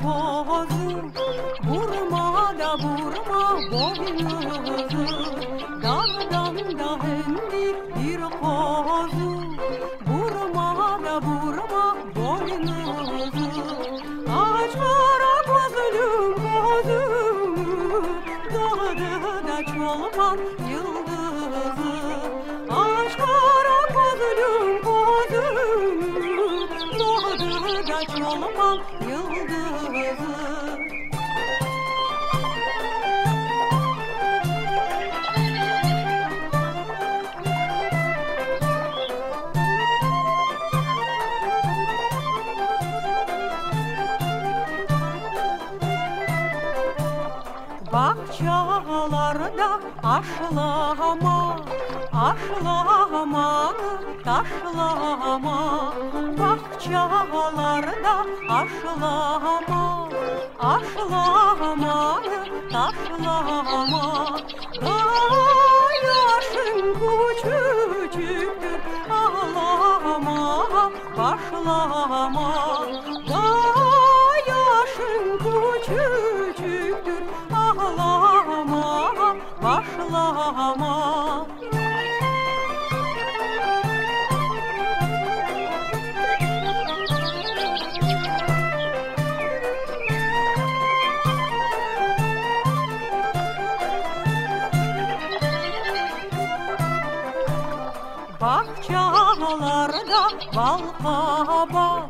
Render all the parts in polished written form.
kozu, vurma da vurma boynuzu. Dağdan da indi bir kozu, vurma da vurma boynuzu. Aç kara gözlüm gözüm, doğdu da çolpan yıldızı. Aç kara gözlüm gözüm, doğdu da çolpan yıldızı. Bahçalarda aşlama, aşlama, taşlama. Bahçalarda aşlama, aşlama, taşlama. Daha yaşın küçücüktür, ağlama, başlama. Daha yaşın küçücüktür, ağlama, başlama. Bahçalarda bal kabak,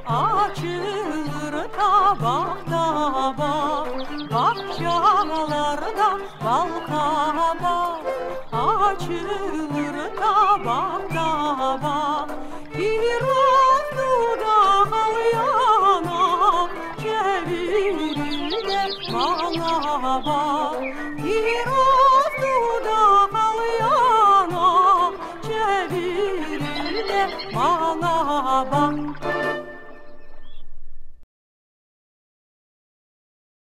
açılır tabak tabak. Bahçalarda bal kabak, açılır tabak tabak. Kiraz dudağal yana, çevirir bana bak. Kiraz dudağal yana, çevirir bana bak.